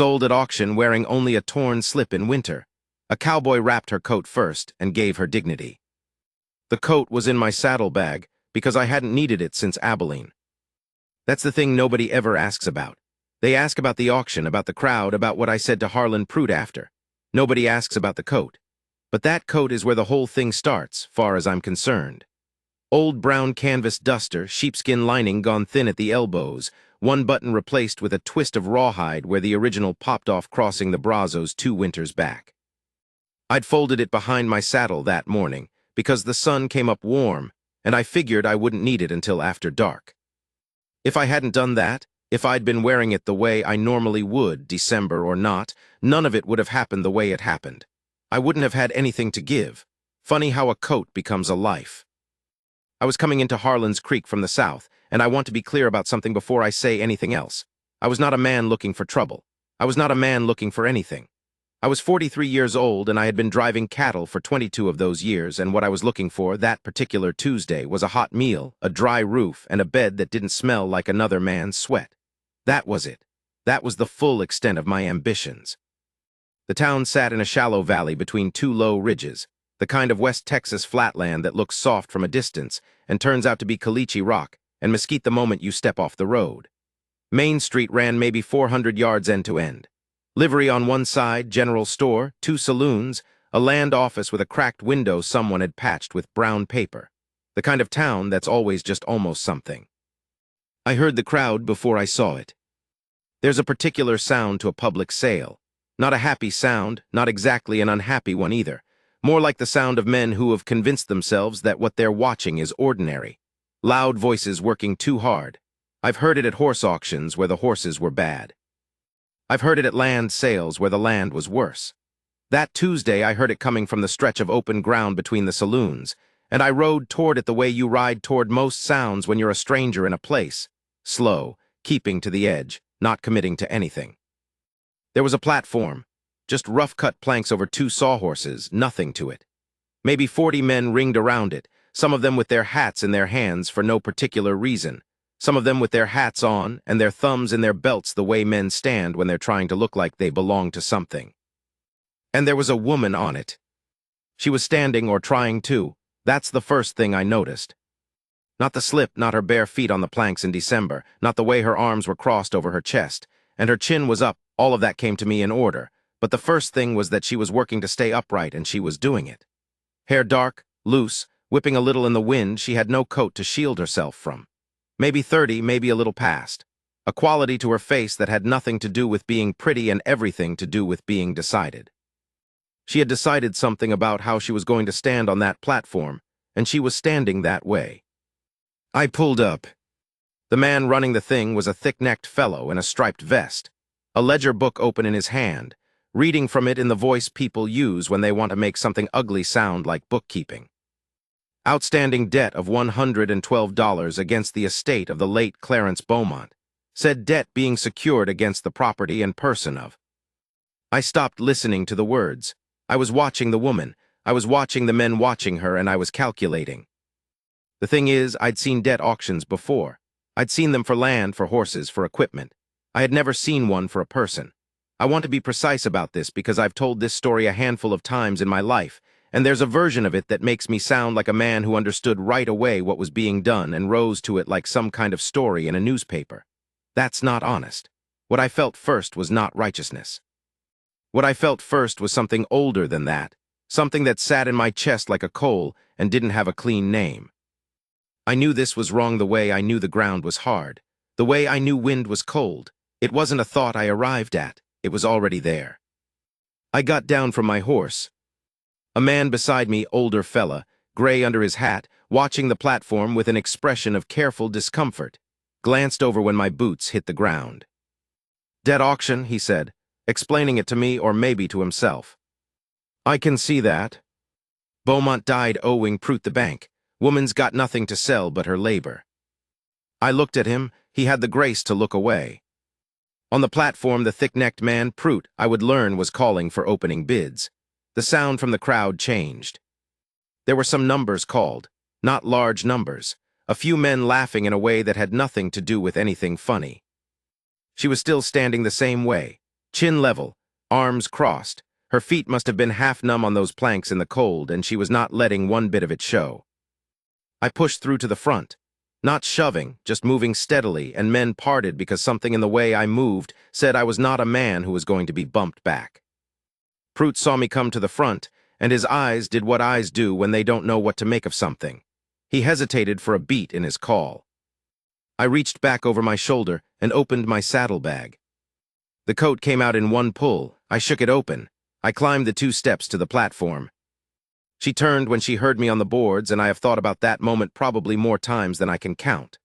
sold at auction wearing only a torn slip in winter. A cowboy wrapped her coat first and gave her dignity. The coat was in my saddlebag because I hadn't needed it since Abilene. That's the thing nobody ever asks about. They ask about the auction, about the crowd, about what I said to Harlan Pruitt after. Nobody asks about the coat. But that coat is where the whole thing starts, far as I'm concerned. Old brown canvas duster, sheepskin lining gone thin at the elbows, one button replaced with a twist of rawhide where the original popped off crossing the Brazos 2 winters back. I'd folded it behind my saddle that morning because the sun came up warm, and I figured I wouldn't need it until after dark. If I hadn't done that, if I'd been wearing it the way I normally would, December or not, none of it would have happened the way it happened. I wouldn't have had anything to give. Funny how a coat becomes a life. I was coming into Harlan's Creek from the south, and I want to be clear about something before I say anything else. I was not a man looking for trouble. I was not a man looking for anything. I was 43 years old, and I had been driving cattle for 22 of those years, and what I was looking for that particular Tuesday was a hot meal, a dry roof, and a bed that didn't smell like another man's sweat. That was it. That was the full extent of my ambitions. The town sat in a shallow valley between 2 low ridges, the kind of West Texas flatland that looks soft from a distance and turns out to be caliche rock and mesquite the moment you step off the road. Main Street ran maybe 400 yards end to end. Livery on one side, general store, 2 saloons, a land office with a cracked window someone had patched with brown paper. The kind of town that's always just almost something. I heard the crowd before I saw it. There's a particular sound to a public sale. Not a happy sound, not exactly an unhappy one either. More like the sound of men who have convinced themselves that what they're watching is ordinary. Loud voices working too hard. I've heard it at horse auctions where the horses were bad. I've heard it at land sales where the land was worse. That Tuesday I heard it coming from the stretch of open ground between the saloons, and I rode toward it the way you ride toward most sounds when you're a stranger in a place. Slow, keeping to the edge, not committing to anything. There was a platform, just rough-cut planks over 2 sawhorses, nothing to it. Maybe 40 men ringed around it, some of them with their hats in their hands for no particular reason, some of them with their hats on and their thumbs in their belts the way men stand when they're trying to look like they belong to something. And there was a woman on it. She was standing or trying to. That's the first thing I noticed. Not the slip, not her bare feet on the planks in December, not the way her arms were crossed over her chest, and her chin was up, all of that came to me in order, but the first thing was that she was working to stay upright and she was doing it. Hair dark, loose, whipping a little in the wind, she had no coat to shield herself from. Maybe 30, maybe a little past. A quality to her face that had nothing to do with being pretty and everything to do with being decided. She had decided something about how she was going to stand on that platform, and she was standing that way. I pulled up. The man running the thing was a thick-necked fellow in a striped vest, a ledger book open in his hand, reading from it in the voice people use when they want to make something ugly sound like bookkeeping. Outstanding debt of $112 against the estate of the late Clarence Beaumont, said debt being secured against the property and person of. I stopped listening to the words. I was watching the woman. I was watching the men watching her, and I was calculating. The thing is, I'd seen debt auctions before. I'd seen them for land, for horses, for equipment. I had never seen one for a person. I want to be precise about this because I've told this story a handful of times in my life, and there's a version of it that makes me sound like a man who understood right away what was being done and rose to it like some kind of story in a newspaper. That's not honest. What I felt first was not righteousness. What I felt first was something older than that, something that sat in my chest like a coal and didn't have a clean name. I knew this was wrong the way I knew the ground was hard, the way I knew wind was cold. It wasn't a thought I arrived at, it was already there. I got down from my horse. A man beside me, older fella, gray under his hat, watching the platform with an expression of careful discomfort, glanced over when my boots hit the ground. Debt auction, he said, explaining it to me or maybe to himself. I can see that. Beaumont died owing Pruitt the bank. Woman's got nothing to sell but her labor. I looked at him, he had the grace to look away. On the platform, the thick-necked man, Pruitt, I would learn was calling for opening bids. The sound from the crowd changed. There were some numbers called, not large numbers, a few men laughing in a way that had nothing to do with anything funny. She was still standing the same way, Chin level, arms crossed. Her feet must have been half numb on those planks in the cold, and she was not letting one bit of it show. I pushed through to the front. Not shoving, just moving steadily, and men parted because something in the way I moved said I was not a man who was going to be bumped back. Prout saw me come to the front, and his eyes did what eyes do when they don't know what to make of something. He hesitated for a beat in his call. I reached back over my shoulder and opened my saddlebag. The coat came out in one pull. I shook it open. I climbed the 2 steps to the platform. She turned when she heard me on the boards, and I have thought about that moment probably more times than I can count.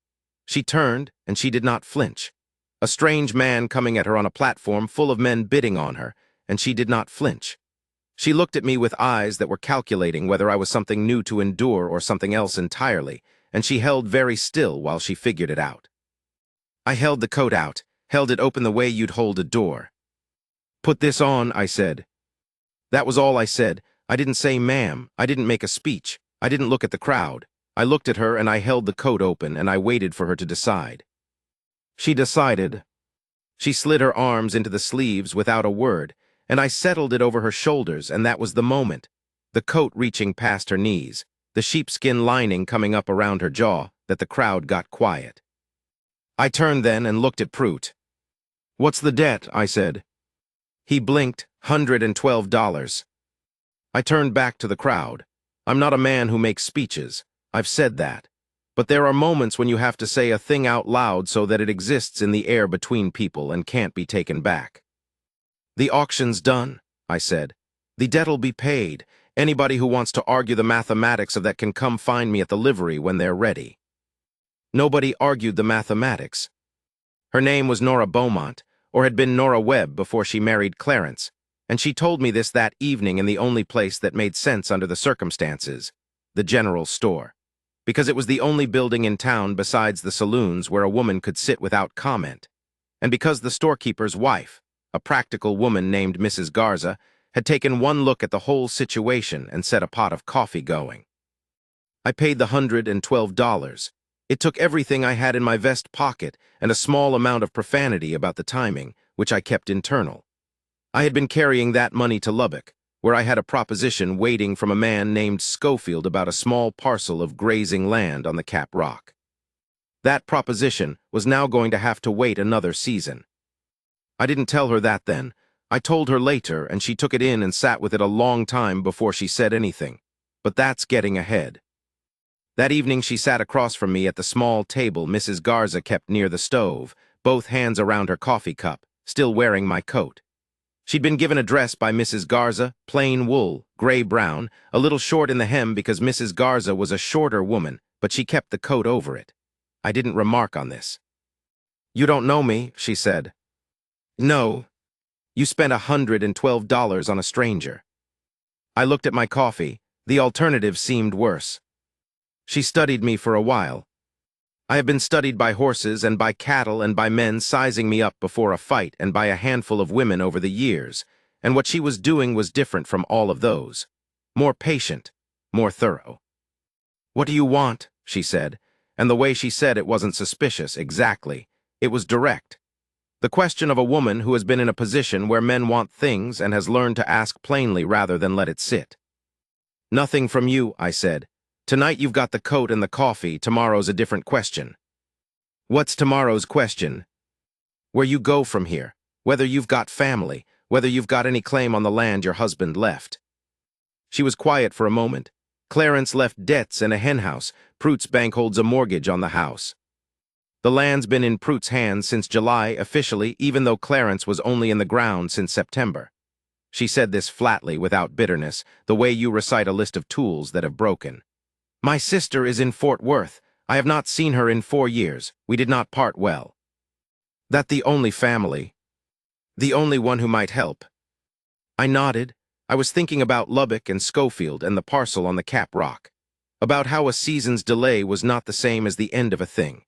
She turned, and she did not flinch. A strange man coming at her on a platform full of men bidding on her, and she did not flinch. She looked at me with eyes that were calculating whether I was something new to endure or something else entirely, and she held very still while she figured it out. I held the coat out, held it open the way you'd hold a door. "Put this on," I said. That was all I said. I didn't say ma'am. I didn't make a speech. I didn't look at the crowd. I looked at her and I held the coat open and I waited for her to decide. She decided. She slid her arms into the sleeves without a word, and I settled it over her shoulders, and that was the moment. The coat reaching past her knees, the sheepskin lining coming up around her jaw, that the crowd got quiet. I turned then and looked at Prout. "What's the debt?" I said. He blinked. $112. I turned back to the crowd. I'm not a man who makes speeches. I've said that. But there are moments when you have to say a thing out loud so that it exists in the air between people and can't be taken back. "The auction's done," I said. "The debt'll be paid. Anybody who wants to argue the mathematics of that can come find me at the livery when they're ready." Nobody argued the mathematics. Her name was Nora Beaumont, or had been Nora Webb before she married Clarence, and she told me this that evening in the only place that made sense under the circumstances, the general store, because it was the only building in town besides the saloons where a woman could sit without comment, and because the storekeeper's wife, a practical woman named Mrs. Garza, had taken one look at the whole situation and set a pot of coffee going. I paid the $112. It took everything I had in my vest pocket and a small amount of profanity about the timing, which I kept internal. I had been carrying that money to Lubbock, where I had a proposition waiting from a man named Schofield about a small parcel of grazing land on the Cap Rock. That proposition was now going to have to wait another season. I didn't tell her that then. I told her later, and she took it in and sat with it a long time before she said anything. But that's getting ahead. That evening she sat across from me at the small table Mrs. Garza kept near the stove, both hands around her coffee cup, still wearing my coat. She'd been given a dress by Mrs. Garza, plain wool, gray-brown, a little short in the hem because Mrs. Garza was a shorter woman, but she kept the coat over it. I didn't remark on this. "You don't know me," she said. "No. You spent $112 on a stranger." I looked at my coffee. The alternative seemed worse. She studied me for a while. I have been studied by horses and by cattle and by men sizing me up before a fight and by a handful of women over the years, and what she was doing was different from all of those. More patient, more thorough. "What do you want?" she said, and the way she said it wasn't suspicious, exactly. It was direct. The question of a woman who has been in a position where men want things and has learned to ask plainly rather than let it sit. "Nothing from you," I said. "Tonight you've got the coat and the coffee, tomorrow's a different question." "What's tomorrow's question?" "Where you go from here, whether you've got family, whether you've got any claim on the land your husband left." She was quiet for a moment. "Clarence left debts and a henhouse. Prout's bank holds a mortgage on the house. The land's been in Prout's hands since July officially, even though Clarence was only in the ground since September." She said this flatly, without bitterness, the way you recite a list of tools that have broken. "My sister is in Fort Worth. I have not seen her in 4 years. We did not part well." "That the only family? The only one who might help?" I nodded. I was thinking about Lubbock and Schofield and the parcel on the Cap Rock. About how a season's delay was not the same as the end of a thing.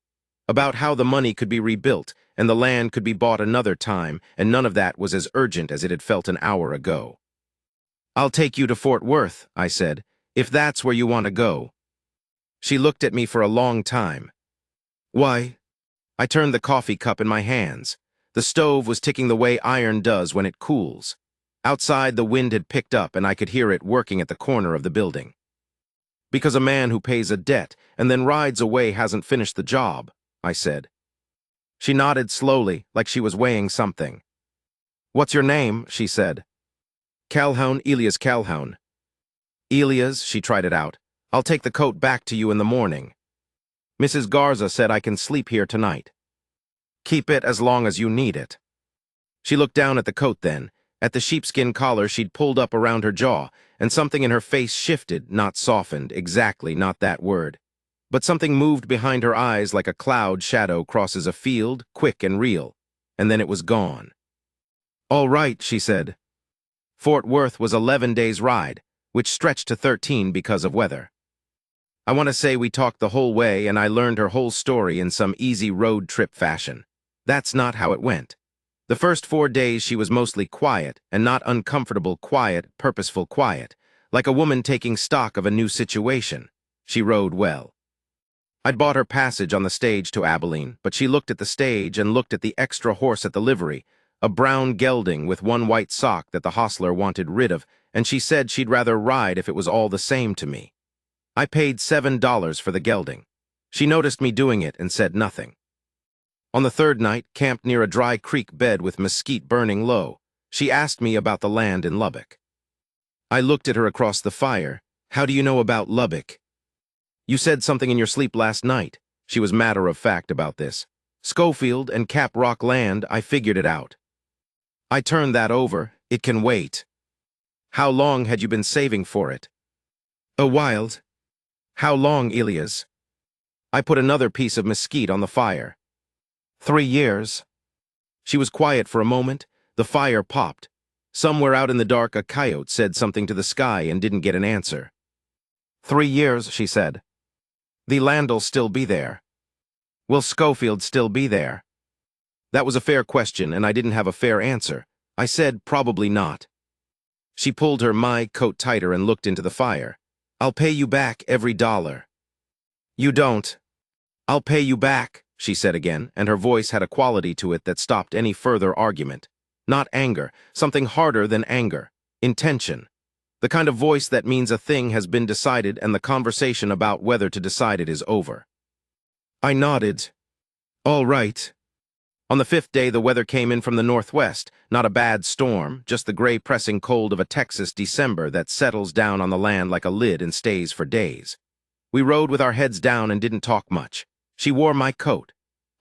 About how the money could be rebuilt and the land could be bought another time, and none of that was as urgent as it had felt an hour ago. "I'll take you to Fort Worth," I said, "if that's where you want to go." She looked at me for a long time. "Why?" I turned the coffee cup in my hands. The stove was ticking the way iron does when it cools. Outside, the wind had picked up and I could hear it working at the corner of the building. Because a man who pays a debt and then rides away hasn't finished the job, I said. She nodded slowly, like she was weighing something. What's your name? She said. Calhoun, Elias Calhoun. Elias, she tried it out. I'll take the coat back to you in the morning. Mrs. Garza said I can sleep here tonight. Keep it as long as you need it. She looked down at the coat then, at the sheepskin collar she'd pulled up around her jaw, and something in her face shifted, not softened, exactly, not that word. But something moved behind her eyes like a cloud shadow crosses a field, quick and real, and then it was gone. All right, she said. Fort Worth was 11 days' ride, which stretched to 13 because of weather. I want to say we talked the whole way and I learned her whole story in some easy road trip fashion. That's not how it went. The first 4 days she was mostly quiet, and not uncomfortable quiet, purposeful quiet, like a woman taking stock of a new situation. She rode well. I'd bought her passage on the stage to Abilene, but she looked at the stage and looked at the extra horse at the livery, a brown gelding with one white sock that the hostler wanted rid of, and she said she'd rather ride if it was all the same to me. I paid $7 for the gelding. She noticed me doing it and said nothing. On the third night, camped near a dry creek bed with mesquite burning low, she asked me about the land in Lubbock. I looked at her across the fire. How do you know about Lubbock? You said something in your sleep last night. She was matter-of-fact about this. Schofield and Cap Rock land, I figured it out. I turned that over. It can wait. How long had you been saving for it? A while. How long, Elias? I put another piece of mesquite on the fire. 3 years. She was quiet for a moment. The fire popped. Somewhere out in the dark, a coyote said something to the sky and didn't get an answer. 3 years, she said. The land'll still be there. Will Schofield still be there? That was a fair question, and I didn't have a fair answer. I said, probably not. She pulled her coat tighter and looked into the fire. I'll pay you back every dollar. You don't. I'll pay you back, she said again, and her voice had a quality to it that stopped any further argument. Not anger, something harder than anger. Intention. The kind of voice that means a thing has been decided and the conversation about whether to decide it is over. I nodded. All right. On the 5th day, the weather came in from the northwest, not a bad storm, just the gray pressing cold of a Texas December that settles down on the land like a lid and stays for days. We rode with our heads down and didn't talk much. She wore my coat.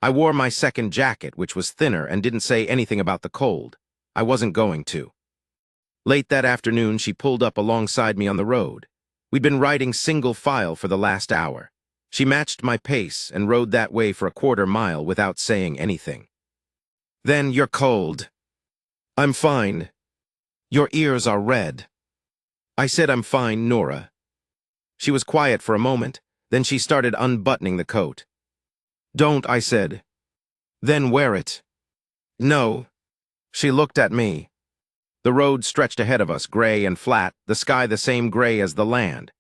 I wore my second jacket, which was thinner and didn't say anything about the cold. I wasn't going to. Late that afternoon, she pulled up alongside me on the road. We'd been riding single file for the last hour. She matched my pace and rode that way for a quarter mile without saying anything. Then you're cold. I'm fine. Your ears are red. I said I'm fine, Nora. She was quiet for a moment, then she started unbuttoning the coat. Don't, I said. Then wear it. No. She looked at me. The road stretched ahead of us, gray and flat, the sky the same gray as the land.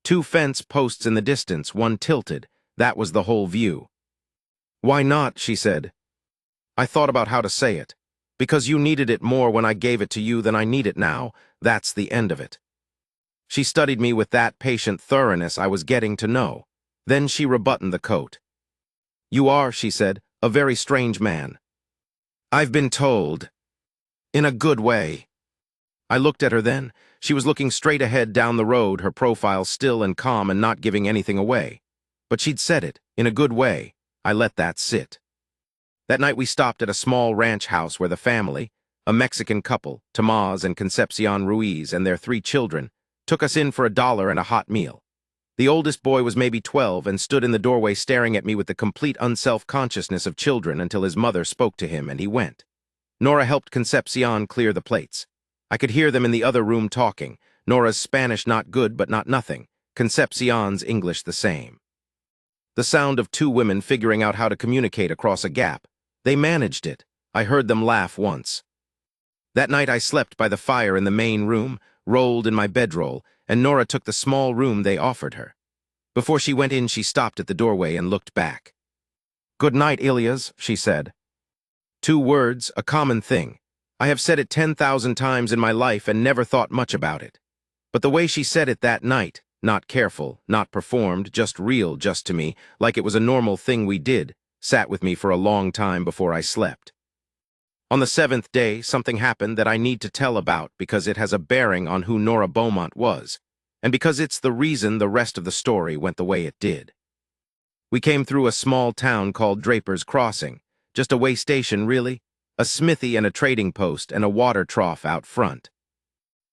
2 fence posts in the distance, one tilted. That was the whole view. Why not, she said. I thought about how to say it. Because you needed it more when I gave it to you than I need it now. That's the end of it. She studied me with that patient thoroughness I was getting to know. Then she rebuttoned the coat. You are, she said, a very strange man. I've been told. In a good way. I looked at her then. She was looking straight ahead down the road, her profile still and calm and not giving anything away. But she'd said it, in a good way. I let that sit. That night we stopped at a small ranch house where the family, a Mexican couple, Tomás and Concepcion Ruiz and their 3 children, took us in for $1 and a hot meal. The oldest boy was maybe 12 and stood in the doorway staring at me with the complete unself-consciousness of children until his mother spoke to him and he went. Nora helped Concepcion clear the plates. I could hear them in the other room talking. Nora's Spanish not good but not nothing. Concepcion's English the same. The sound of 2 women figuring out how to communicate across a gap. They managed it. I heard them laugh once. That night I slept by the fire in the main room, rolled in my bedroll, and Nora took the small room they offered her. Before she went in, she stopped at the doorway and looked back. Good night, Elias, she said. 2 words, a common thing. I have said it 10,000 times in my life and never thought much about it. But the way she said it that night, not careful, not performed, just real, just to me, like it was a normal thing we did, sat with me for a long time before I slept. On the 7th day, something happened that I need to tell about because it has a bearing on who Nora Beaumont was, and because it's the reason the rest of the story went the way it did. We came through a small town called Draper's Crossing, just a way station, really, a smithy and a trading post and a water trough out front.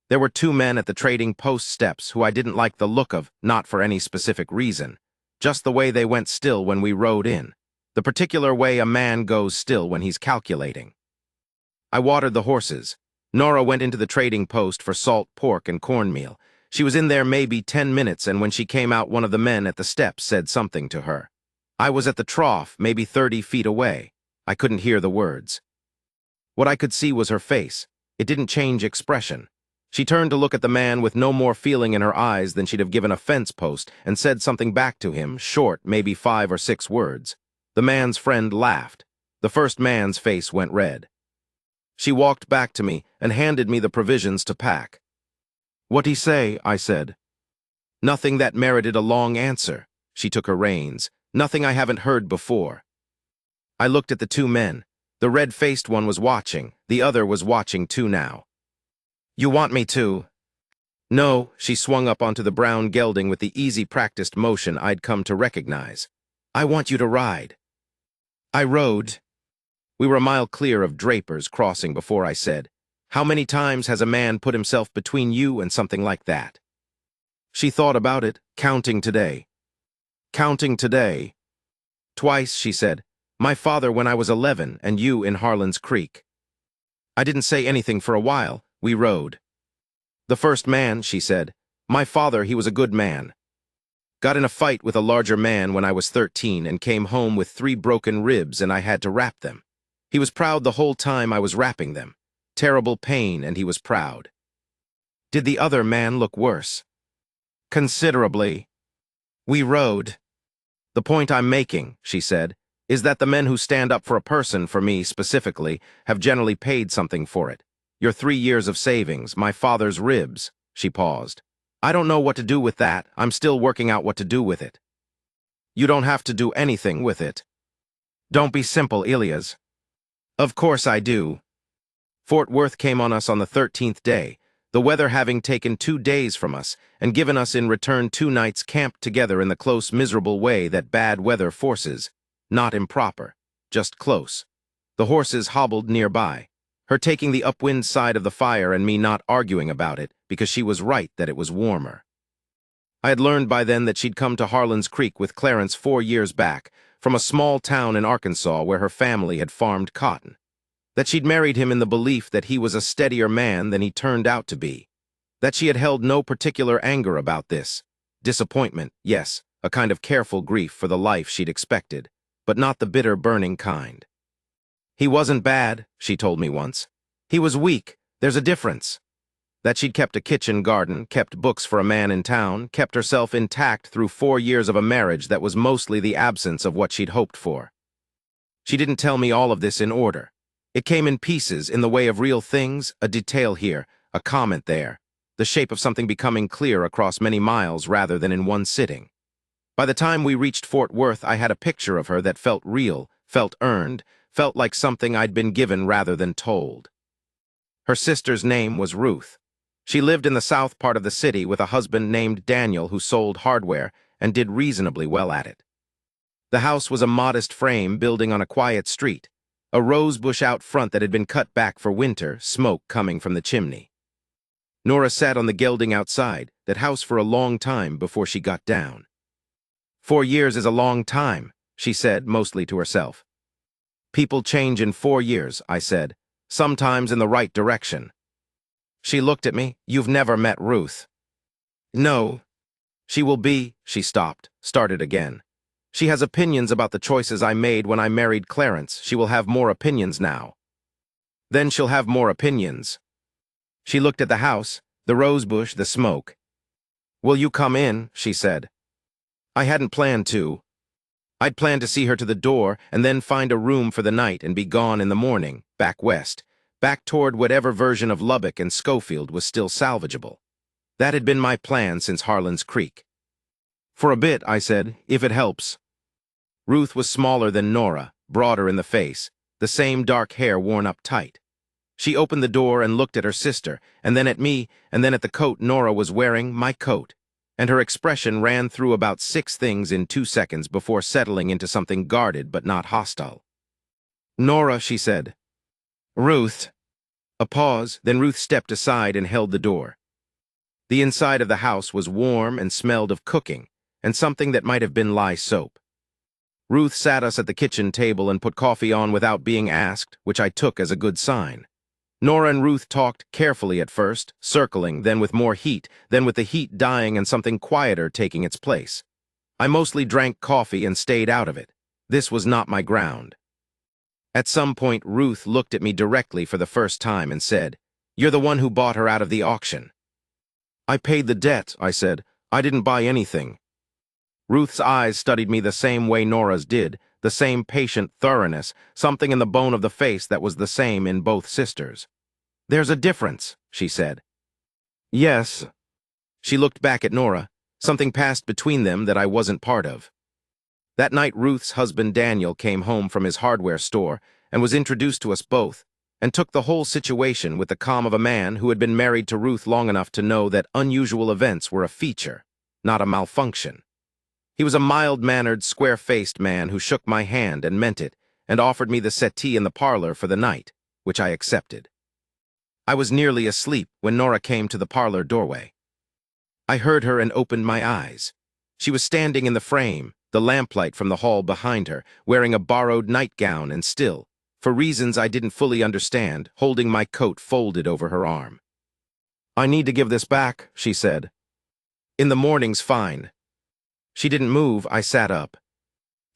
There were 2 men at the trading post steps who I didn't like the look of, not for any specific reason, just the way they went still when we rode in, the particular way a man goes still when he's calculating. I watered the horses. Nora went into the trading post for salt pork and cornmeal. She was in there maybe 10 minutes, and when she came out, one of the men at the steps said something to her. I was at the trough, maybe 30 feet away. I couldn't hear the words. What I could see was her face. It didn't change expression. She turned to look at the man with no more feeling in her eyes than she'd have given a fence post and said something back to him, short, maybe 5 or 6 words. The man's friend laughed. The first man's face went red. She walked back to me and handed me the provisions to pack. "What'd he say?" I said. "Nothing that merited a long answer." She took her reins. "Nothing I haven't heard before." I looked at the 2 men. The red-faced one was watching. The other was watching too now. "You want me to?" "No," she swung up onto the brown gelding with the easy practiced motion I'd come to recognize. "I want you to ride." I rode. We were a mile clear of Draper's Crossing before I said, "How many times has a man put himself between you and something like that?" She thought about it, counting today. "Counting today." "Twice," she said. "My father when I was 11 and you in Harlan's Creek." I didn't say anything for a while. We rode. "The first man," she said. "My father, he was a good man. Got in a fight with a larger man when I was 13 and came home with 3 broken ribs and I had to wrap them. He was proud the whole time I was wrapping them. Terrible pain, and he was proud." "Did the other man look worse?" "Considerably." We rode. "The point I'm making," she said, "is that the men who stand up for a person, for me specifically, have generally paid something for it. Your 3 years of savings, my father's ribs." She paused. "I don't know what to do with that. I'm still working out what to do with it." "You don't have to do anything with it." "Don't be simple, Elias." "Of course I do." Fort Worth came on us on the 13th day, the weather having taken 2 days from us and given us in return 2 nights camped together in the close, miserable way that bad weather forces. Not improper, just close. The horses hobbled nearby, her taking the upwind side of the fire and me not arguing about it because she was right that it was warmer. I had learned by then that she'd come to Harlan's Creek with Clarence 4 years back, from a small town in Arkansas where her family had farmed cotton. That she'd married him in the belief that he was a steadier man than he turned out to be. That she had held no particular anger about this. Disappointment, yes, a kind of careful grief for the life she'd expected, but not the bitter, burning kind. "He wasn't bad," she told me once. "He was weak. There's a difference." That she'd kept a kitchen garden, kept books for a man in town, kept herself intact through 4 years of a marriage that was mostly the absence of what she'd hoped for. She didn't tell me all of this in order. It came in pieces, in the way of real things, a detail here, a comment there, the shape of something becoming clear across many miles rather than in one sitting. By the time we reached Fort Worth, I had a picture of her that felt real, felt earned, felt like something I'd been given rather than told. Her sister's name was Ruth. She lived in the south part of the city with a husband named Daniel who sold hardware and did reasonably well at it. The house was a modest frame building on a quiet street, a rose bush out front that had been cut back for winter, smoke coming from the chimney. Nora sat on the gelding outside, that house for a long time before she got down. 4 years is a long time, she said, mostly to herself. People change in 4 years, I said, sometimes in the right direction. She looked at me. You've never met Ruth. No. She will be, she stopped, started again. She has opinions about the choices I made when I married Clarence. She will have more opinions now. Then she'll have more opinions. She looked at the house, the rose bush, the smoke. Will you come in? She said. I hadn't planned to. I'd planned to see her to the door and then find a room for the night and be gone in the morning, back west, back toward whatever version of Lubbock and Schofield was still salvageable. That had been my plan since Harlan's Creek. For a bit, I said, if it helps. Ruth was smaller than Nora, broader in the face, the same dark hair worn up tight. She opened the door and looked at her sister, and then at me, and then at the coat Nora was wearing, my coat, and her expression ran through about 6 things in 2 seconds before settling into something guarded but not hostile. "Nora," she said. "Ruth." A pause, then Ruth stepped aside and held the door. The inside of the house was warm and smelled of cooking, and something that might have been lye soap. Ruth sat us at the kitchen table and put coffee on without being asked, which I took as a good sign. Nora and Ruth talked carefully at first, circling, then with more heat, then with the heat dying and something quieter taking its place. I mostly drank coffee and stayed out of it. This was not my ground. At some point, Ruth looked at me directly for the first time and said, "You're the one who bought her out of the auction." "I paid the debt," I said. "I didn't buy anything." Ruth's eyes studied me the same way Nora's did, the same patient thoroughness, something in the bone of the face that was the same in both sisters. "There's a difference," she said. "Yes." She looked back at Nora. Something passed between them that I wasn't part of. That night Ruth's husband Daniel came home from his hardware store and was introduced to us both, and took the whole situation with the calm of a man who had been married to Ruth long enough to know that unusual events were a feature, not a malfunction. He was a mild-mannered, square-faced man who shook my hand and meant it, and offered me the settee in the parlor for the night, which I accepted. I was nearly asleep when Nora came to the parlor doorway. I heard her and opened my eyes. She was standing in the frame, the lamplight from the hall behind her, wearing a borrowed nightgown and still, for reasons I didn't fully understand, holding my coat folded over her arm. "I need to give this back," she said. "In the morning's fine." She didn't move. I sat up.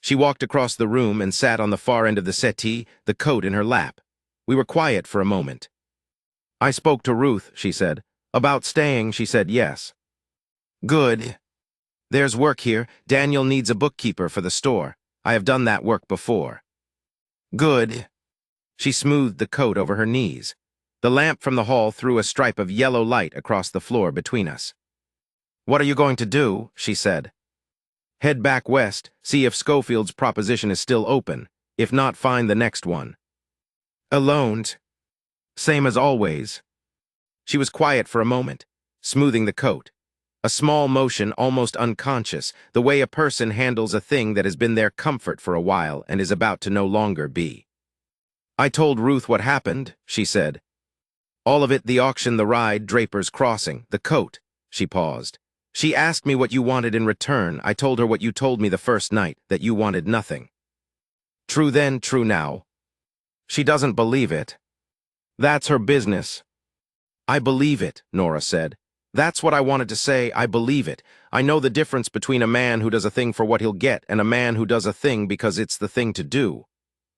She walked across the room and sat on the far end of the settee, the coat in her lap. We were quiet for a moment. "I spoke to Ruth," she said. "About staying," she said yes. "Good. There's work here. Daniel needs a bookkeeper for the store. I have done that work before." "Good." She smoothed the coat over her knees. The lamp from the hall threw a stripe of yellow light across the floor between us. "What are you going to do?" she said. "Head back west, see if Schofield's proposition is still open. If not, find the next one." "Alone?" "Same as always." She was quiet for a moment, smoothing the coat. A small motion, almost unconscious, the way a person handles a thing that has been their comfort for a while and is about to no longer be. "I told Ruth what happened," she said. "All of it, the auction, the ride, Draper's Crossing, the coat." She paused. "She asked me what you wanted in return. I told her what you told me the first night, that you wanted nothing." "True then, true now." "She doesn't believe it." "That's her business." "I believe it," Nora said. "That's what I wanted to say. I believe it. I know the difference between a man who does a thing for what he'll get and a man who does a thing because it's the thing to do."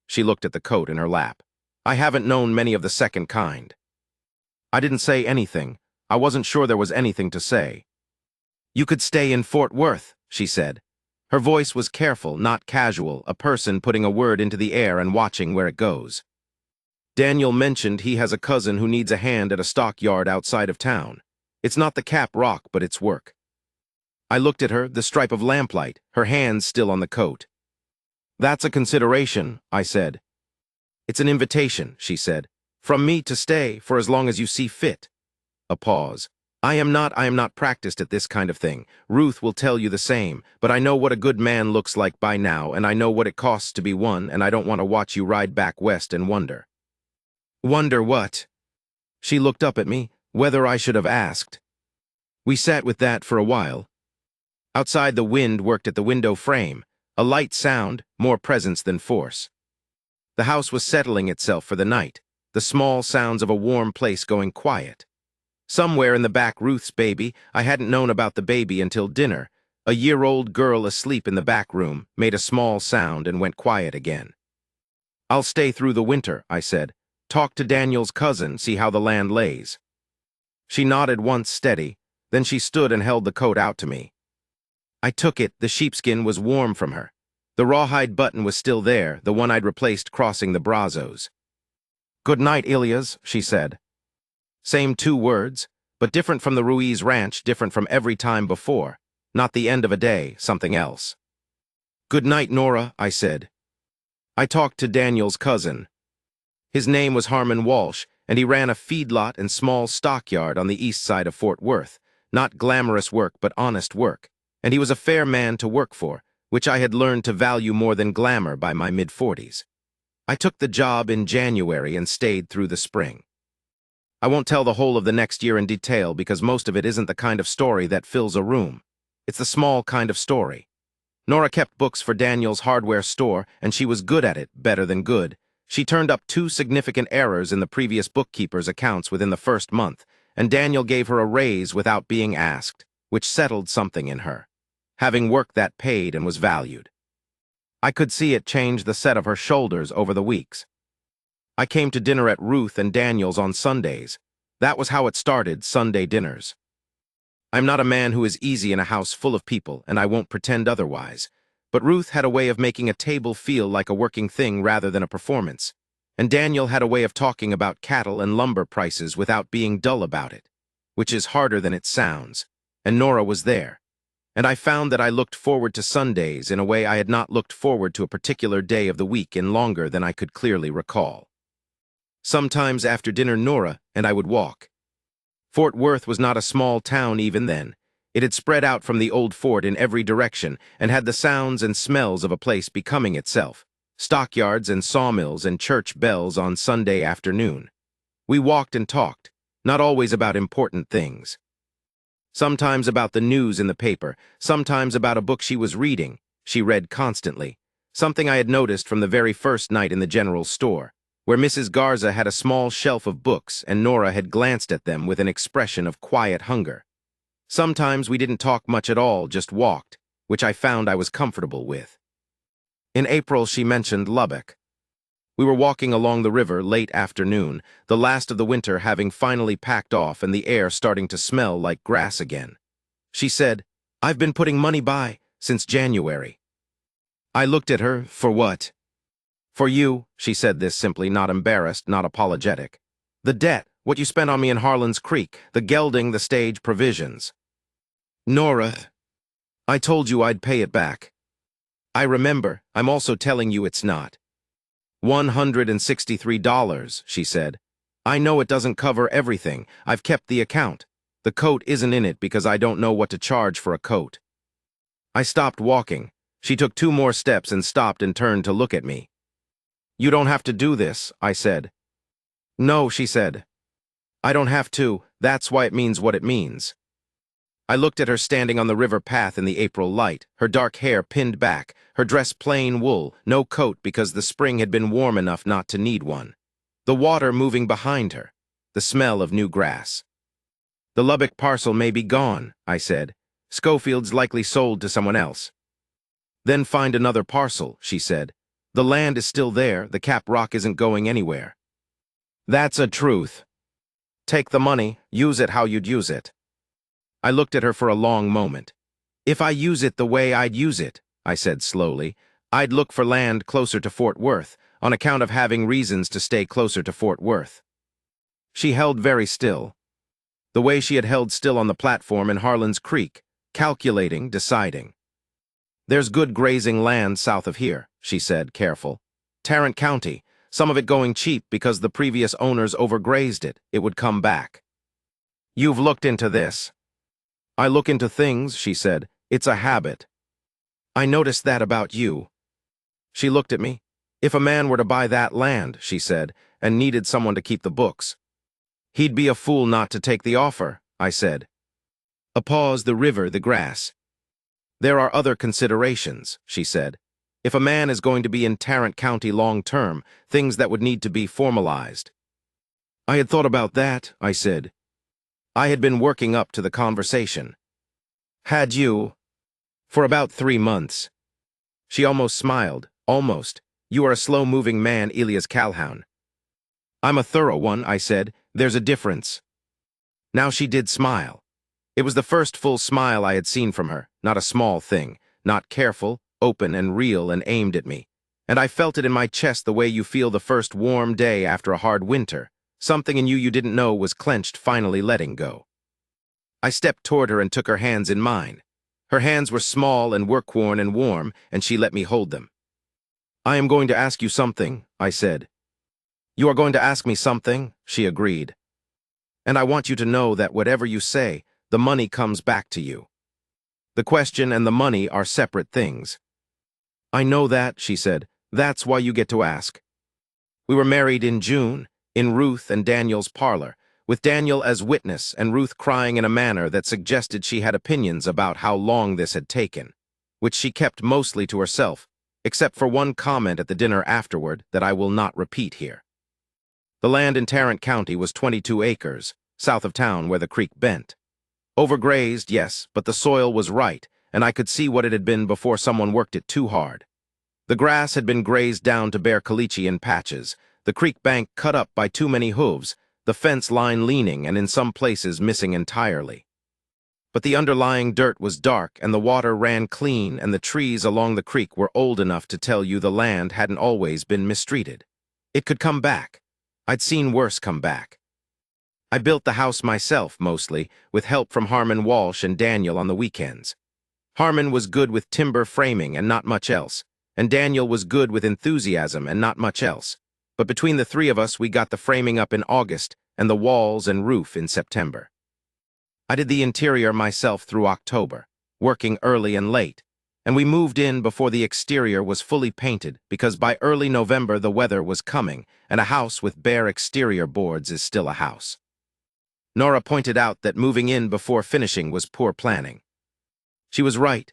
She looked at the coat in her lap. "I haven't known many of the second kind." I didn't say anything. I wasn't sure there was anything to say. "You could stay in Fort Worth," she said. Her voice was careful, not casual, a person putting a word into the air and watching where it goes. "Daniel mentioned he has a cousin who needs a hand at a stockyard outside of town. It's not the Cap Rock, but it's work." I looked at her, the stripe of lamplight, her hands still on the coat. "That's a consideration," I said. "It's an invitation," she said. "From me to stay for as long as you see fit." A pause. I am not practiced at this kind of thing. Ruth will tell you the same, but I know what a good man looks like by now, and I know what it costs to be one, and I don't want to watch you ride back west and wonder." "Wonder what?" She looked up at me, whether I should have asked. We sat with that for a while. Outside, the wind worked at the window frame, a light sound, more presence than force. The house was settling itself for the night, the small sounds of a warm place going quiet. Somewhere in the back, Ruth's baby, I hadn't known about the baby until dinner, a year-old girl asleep in the back room, made a small sound and went quiet again. "I'll stay through the winter," I said. "Talk to Daniel's cousin, see how the land lays." She nodded once steady, then she stood and held the coat out to me. I took it. The sheepskin was warm from her. The rawhide button was still there, the one I'd replaced crossing the Brazos. "Good night, Ilias," she said. Same 2 words, but different from the Ruiz Ranch, different from every time before. Not the end of a day, something else. "Good night, Nora," I said. I talked to Daniel's cousin. His name was Harmon Walsh, and he ran a feedlot and small stockyard on the east side of Fort Worth. Not glamorous work, but honest work. And he was a fair man to work for, which I had learned to value more than glamour by my mid-40s. I took the job in January and stayed through the spring. I won't tell the whole of the next year in detail because most of it isn't the kind of story that fills a room. It's the small kind of story. Nora kept books for Daniel's hardware store, and she was good at it, better than good. She turned up 2 significant errors in the previous bookkeeper's accounts within the first month, and Daniel gave her a raise without being asked, which settled something in her. Having work that paid and was valued. I could see it change the set of her shoulders over the weeks. I came to dinner at Ruth and Daniel's on Sundays. That was how it started, Sunday dinners. I'm not a man who is easy in a house full of people, and I won't pretend otherwise. But Ruth had a way of making a table feel like a working thing rather than a performance. And Daniel had a way of talking about cattle and lumber prices without being dull about it, which is harder than it sounds. And Nora was there. And I found that I looked forward to Sundays in a way I had not looked forward to a particular day of the week in longer than I could clearly recall. Sometimes after dinner, Nora and I would walk. Fort Worth was not a small town even then. It had spread out from the old fort in every direction and had the sounds and smells of a place becoming itself. Stockyards and sawmills and church bells on Sunday afternoon. We walked and talked, not always about important things. Sometimes about the news in the paper, sometimes about a book she was reading. She read constantly. Something I had noticed from the very first night in the general store, where Mrs. Garza had a small shelf of books and Nora had glanced at them with an expression of quiet hunger. Sometimes we didn't talk much at all, just walked, which I found I was comfortable with. In April, she mentioned Lubbock. We were walking along the river late afternoon, the last of the winter having finally packed off and the air starting to smell like grass again. She said, "I've been putting money by since January." I looked at her. "For what?" "For you," she said this simply, not embarrassed, not apologetic. "The debt, what you spent on me in Harlan's Creek, the gelding, the stage, provisions." "Nora, I told you I'd pay it back." "I remember. I'm also telling you it's not." $163, she said. "I know it doesn't cover everything. I've kept the account. The coat isn't in it because I don't know what to charge for a coat." I stopped walking. She took 2 more steps and stopped and turned to look at me. "You don't have to do this," I said. "No," she said. "I don't have to. That's why it means what it means." I looked at her standing on the river path in the April light, her dark hair pinned back, her dress plain wool, no coat because the spring had been warm enough not to need one. The water moving behind her, the smell of new grass. "The Lubbock parcel may be gone," I said. "Schofield's likely sold to someone else." "Then find another parcel," she said. "The land is still there, the Cap Rock isn't going anywhere." "That's a truth. Take the money, use it how you'd use it." I looked at her for a long moment. "If I use it the way I'd use it," I said slowly, "I'd look for land closer to Fort Worth, on account of having reasons to stay closer to Fort Worth." She held very still. The way she had held still on the platform in Harlan's Creek, calculating, deciding. "There's good grazing land south of here," she said, careful. "Tarrant County, some of it going cheap because the previous owners overgrazed it. It would come back." "You've looked into this." "I look into things," she said. "It's a habit." "I noticed that about you." She looked at me. "If a man were to buy that land," she said, "and needed someone to keep the books, he'd be a fool not to take the offer," I said. A pause, the river, the grass. "There are other considerations," she said. "If a man is going to be in Tarrant County long-term, things that would need to be formalized." "I had thought about that," I said. I had been working up to the conversation. "Had you?" "For about 3 months." She almost smiled. "Almost. You are a slow-moving man, Elias Calhoun." "I'm a thorough one," I said. "There's a difference." Now she did smile. It was the first full smile I had seen from her, not a small thing, not careful, open and real, and aimed at me. And I felt it in my chest the way you feel the first warm day after a hard winter. Something in you didn't know was clenched, finally letting go. I stepped toward her and took her hands in mine. Her hands were small and work-worn and warm, and she let me hold them. "I am going to ask you something," I said. "You are going to ask me something?" she agreed. "And I want you to know that whatever you say, the money comes back to you. The question and the money are separate things." "I know that," she said. "That's why you get to ask." We were married in June, in Ruth and Daniel's parlor, with Daniel as witness and Ruth crying in a manner that suggested she had opinions about how long this had taken, which she kept mostly to herself, except for one comment at the dinner afterward that I will not repeat here. The land in Tarrant County was 22 acres, south of town where the creek bent. Overgrazed, yes, but the soil was right, and I could see what it had been before someone worked it too hard. The grass had been grazed down to bare caliche in patches, the creek bank cut up by too many hooves, the fence line leaning and in some places missing entirely. But the underlying dirt was dark and the water ran clean, and the trees along the creek were old enough to tell you the land hadn't always been mistreated. It could come back. I'd seen worse come back. I built the house myself, mostly, with help from Harmon Walsh and Daniel on the weekends. Harmon was good with timber framing and not much else, and Daniel was good with enthusiasm and not much else. But between the three of us, we got the framing up in August and the walls and roof in September. I did the interior myself through October, working early and late, and we moved in before the exterior was fully painted because by early November the weather was coming, and a house with bare exterior boards is still a house. Nora pointed out that moving in before finishing was poor planning. She was right.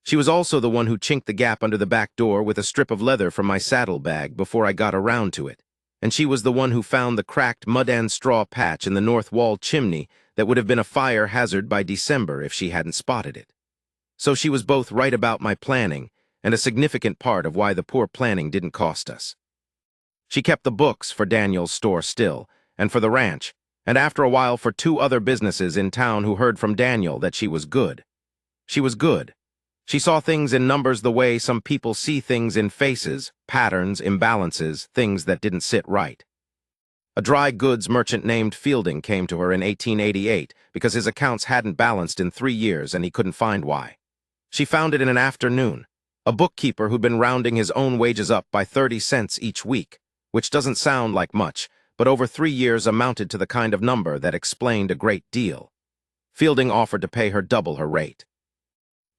She was also the one who chinked the gap under the back door with a strip of leather from my saddlebag before I got around to it, and she was the one who found the cracked mud and straw patch in the north wall chimney that would have been a fire hazard by December if she hadn't spotted it. So she was both right about my planning and a significant part of why the poor planning didn't cost us. She kept the books for Daniel's store still, and for the ranch, and after a while for 2 other businesses in town who heard from Daniel that she was good. She was good. She saw things in numbers the way some people see things in faces, patterns, imbalances, things that didn't sit right. A dry goods merchant named Fielding came to her in 1888 because his accounts hadn't balanced in 3 years and he couldn't find why. She found it in an afternoon. A bookkeeper who'd been rounding his own wages up by 30 cents each week, which doesn't sound like much, but over 3 years amounted to the kind of number that explained a great deal. Fielding offered to pay her double her rate.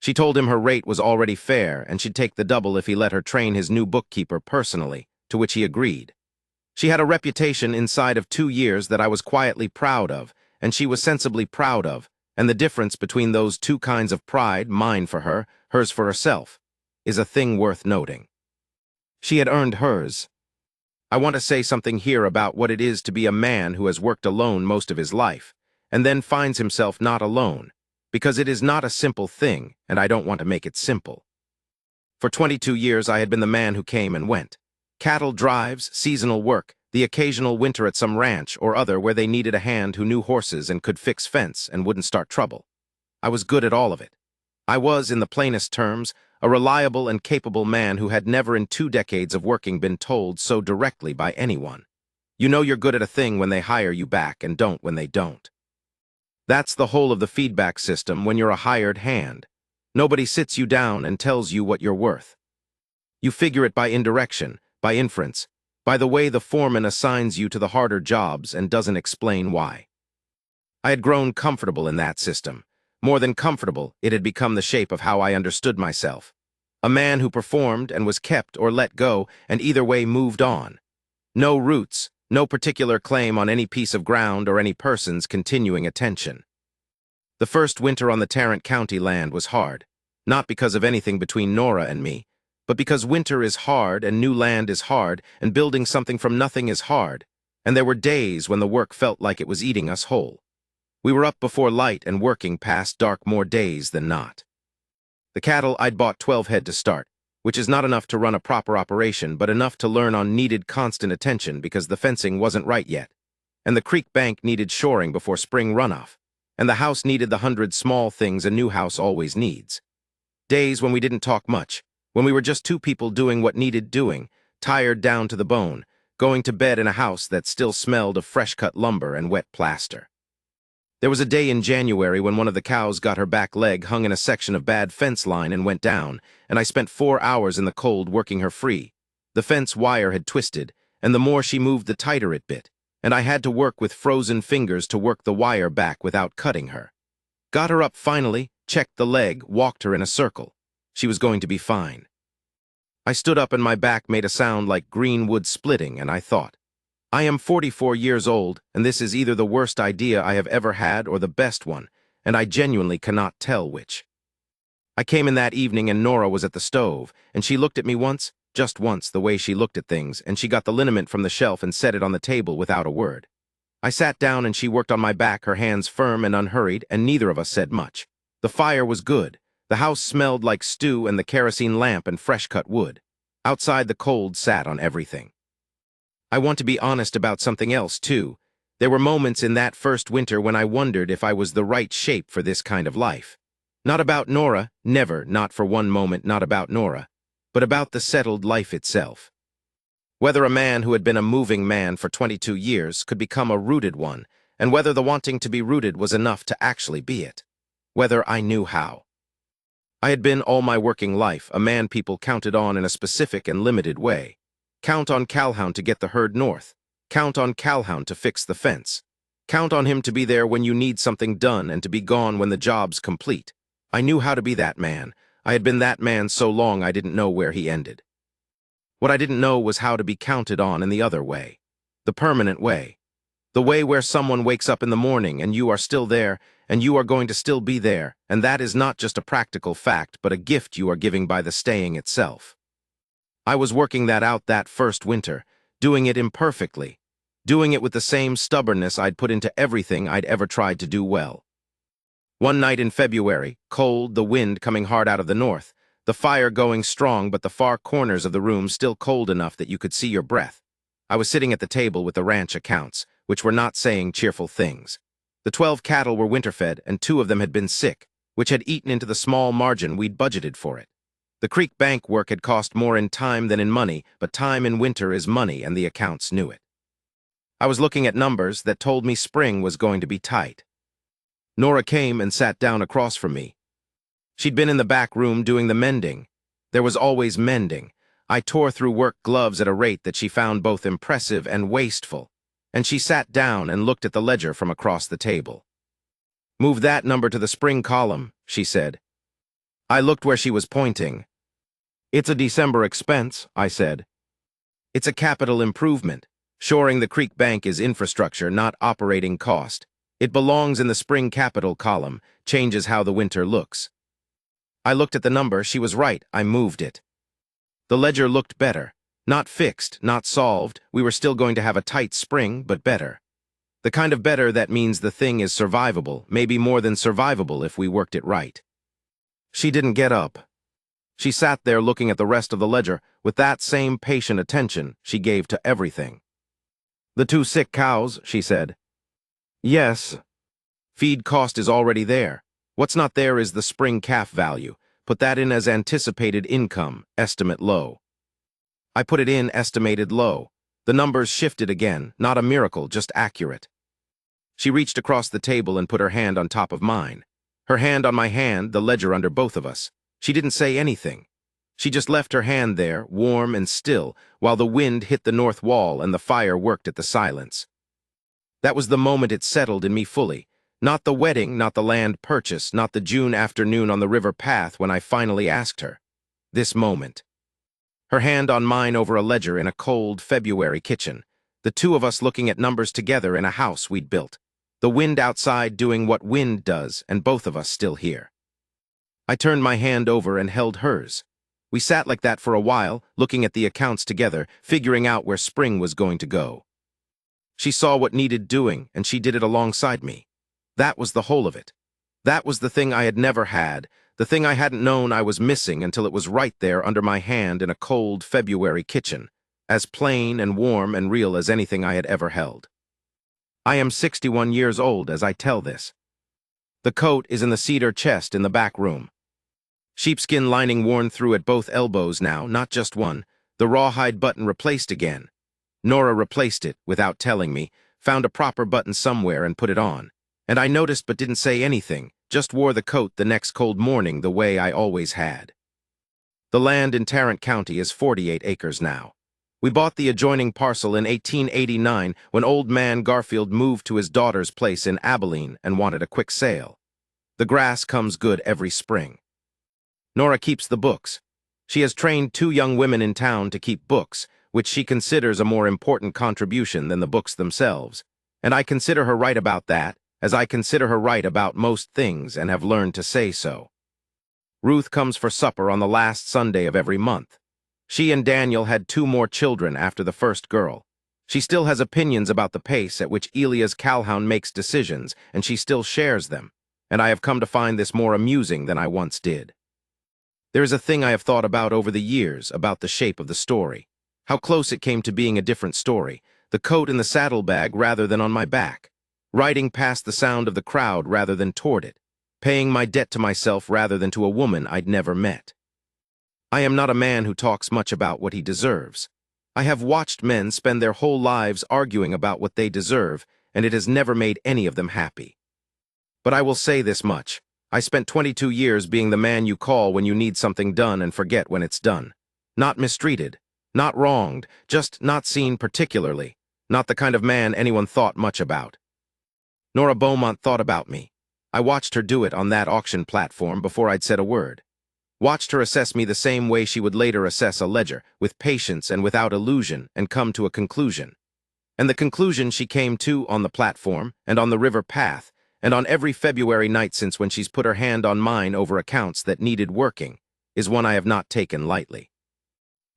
She told him her rate was already fair and she'd take the double if he let her train his new bookkeeper personally, to which he agreed. She had a reputation inside of 2 years that I was quietly proud of, and she was sensibly proud of, and the difference between those 2 kinds of pride, mine for her, hers for herself, is a thing worth noting. She had earned hers. I want to say something here about what it is to be a man who has worked alone most of his life, and then finds himself not alone, because it is not a simple thing, and I don't want to make it simple. For 22 years I had been the man who came and went. Cattle drives, seasonal work, the occasional winter at some ranch or other where they needed a hand who knew horses and could fix fence and wouldn't start trouble. I was good at all of it. I was, in the plainest terms, a reliable and capable man who had never in 2 decades of working been told so directly by anyone. You know you're good at a thing when they hire you back and don't when they don't. That's the whole of the feedback system when you're a hired hand. Nobody sits you down and tells you what you're worth. You figure it by indirection, by inference, by the way the foreman assigns you to the harder jobs and doesn't explain why. I had grown comfortable in that system. More than comfortable, it had become the shape of how I understood myself. A man who performed and was kept or let go and either way moved on. No roots, no particular claim on any piece of ground or any person's continuing attention. The first winter on the Tarrant County land was hard, not because of anything between Nora and me, but because winter is hard and new land is hard and building something from nothing is hard, and there were days when the work felt like it was eating us whole. We were up before light and working past dark more days than not. The cattle I'd bought 12 head to start, which is not enough to run a proper operation, but enough to learn on needed constant attention because the fencing wasn't right yet, and the creek bank needed shoring before spring runoff, and the house needed the 100 small things a new house always needs. Days when we didn't talk much, when we were just two people doing what needed doing, tired down to the bone, going to bed in a house that still smelled of fresh-cut lumber and wet plaster. There was a day in January when one of the cows got her back leg hung in a section of bad fence line and went down, and I spent 4 hours in the cold working her free. The fence wire had twisted, and the more she moved the tighter it bit, and I had to work with frozen fingers to work the wire back without cutting her. Got her up finally, checked the leg, walked her in a circle. She was going to be fine. I stood up and my back made a sound like green wood splitting, and I thought, I am 44 years old, and this is either the worst idea I have ever had or the best one, and I genuinely cannot tell which. I came in that evening and Nora was at the stove, and she looked at me once, just once, the way she looked at things, and she got the liniment from the shelf and set it on the table without a word. I sat down and she worked on my back, her hands firm and unhurried, and neither of us said much. The fire was good. The house smelled like stew and the kerosene lamp and fresh-cut wood. Outside, the cold sat on everything. I want to be honest about something else, too. There were moments in that first winter when I wondered if I was the right shape for this kind of life. Not about Nora, never, not for one moment, not about Nora, but about the settled life itself. Whether a man who had been a moving man for 22 years could become a rooted one, and whether the wanting to be rooted was enough to actually be it. Whether I knew how. I had been all my working life a man people counted on in a specific and limited way. Count on Calhoun to get the herd north. Count on Calhoun to fix the fence. Count on him to be there when you need something done and to be gone when the job's complete. I knew how to be that man. I had been that man so long I didn't know where he ended. What I didn't know was how to be counted on in the other way. The permanent way. The way where someone wakes up in the morning and you are still there, and you are going to still be there, and that is not just a practical fact, but a gift you are giving by the staying itself. I was working that out that first winter, doing it imperfectly, doing it with the same stubbornness I'd put into everything I'd ever tried to do well. One night in February, cold, the wind coming hard out of the north, the fire going strong but the far corners of the room still cold enough that you could see your breath. I was sitting at the table with the ranch accounts, which were not saying cheerful things. The 12 cattle were winter-fed, and 2 of them had been sick, which had eaten into the small margin we'd budgeted for it. The creek bank work had cost more in time than in money, but time in winter is money, and the accounts knew it. I was looking at numbers that told me spring was going to be tight. Nora came and sat down across from me. She'd been in the back room doing the mending. There was always mending. I tore through work gloves at a rate that she found both impressive and wasteful, and she sat down and looked at the ledger from across the table. "Move that number to the spring column," she said. I looked where she was pointing. "It's a December expense," I said. "It's a capital improvement. Shoring the creek bank is infrastructure, not operating cost. It belongs in the spring capital column, changes how the winter looks." I looked at the number, she was right, I moved it. The ledger looked better. Not fixed, not solved, we were still going to have a tight spring, but better. The kind of better that means the thing is survivable, maybe more than survivable if we worked it right. She didn't get up. She sat there looking at the rest of the ledger with that same patient attention she gave to everything. "The 2 sick cows," she said. "Yes. Feed cost is already there. What's not there is the spring calf value. Put that in as anticipated income, estimate low." I put it in estimated low. The numbers shifted again, not a miracle, just accurate. She reached across the table and put her hand on top of mine. Her hand on my hand, the ledger under both of us. She didn't say anything. She just left her hand there, warm and still, while the wind hit the north wall and the fire worked at the silence. That was the moment it settled in me fully. Not the wedding, not the land purchase, not the June afternoon on the river path when I finally asked her. This moment. Her hand on mine over a ledger in a cold February kitchen. The 2 of us looking at numbers together in a house we'd built. The wind outside doing what wind does, and both of us still here. I turned my hand over and held hers. We sat like that for a while, looking at the accounts together, figuring out where spring was going to go. She saw what needed doing, and she did it alongside me. That was the whole of it. That was the thing I had never had, the thing I hadn't known I was missing until it was right there under my hand in a cold February kitchen, as plain and warm and real as anything I had ever held. I am 61 years old as I tell this. The coat is in the cedar chest in the back room. Sheepskin lining worn through at both elbows now, not just one. The rawhide button replaced again. Nora replaced it, without telling me, found a proper button somewhere and put it on. And I noticed but didn't say anything, just wore the coat the next cold morning the way I always had. The land in Tarrant County is 48 acres now. We bought the adjoining parcel in 1889 when old man Garfield moved to his daughter's place in Abilene and wanted a quick sale. The grass comes good every spring. Nora keeps the books. She has trained 2 young women in town to keep books, which she considers a more important contribution than the books themselves. And I consider her right about that, as I consider her right about most things and have learned to say so. Ruth comes for supper on the last Sunday of every month. She and Daniel had 2 more children after the first girl. She still has opinions about the pace at which Elia's cowhound makes decisions, and she still shares them, and I have come to find this more amusing than I once did. There is a thing I have thought about over the years about the shape of the story. How close it came to being a different story, the coat in the saddlebag rather than on my back, riding past the sound of the crowd rather than toward it, paying my debt to myself rather than to a woman I'd never met. I am not a man who talks much about what he deserves. I have watched men spend their whole lives arguing about what they deserve, and it has never made any of them happy. But I will say this much. I spent 22 years being the man you call when you need something done and forget when it's done. Not mistreated. Not wronged, just not seen particularly, not the kind of man anyone thought much about. Nora Beaumont thought about me. I watched her do it on that auction platform before I'd said a word. Watched her assess me the same way she would later assess a ledger, with patience and without illusion, and come to a conclusion. And the conclusion she came to on the platform, and on the river path, and on every February night since when she's put her hand on mine over accounts that needed working, is one I have not taken lightly.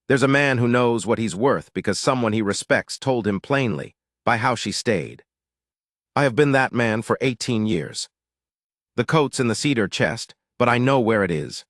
There's a man who knows what he's worth because someone he respects told him plainly, by how she stayed. I have been that man for 18 years. The coat's in the cedar chest, but I know where it is.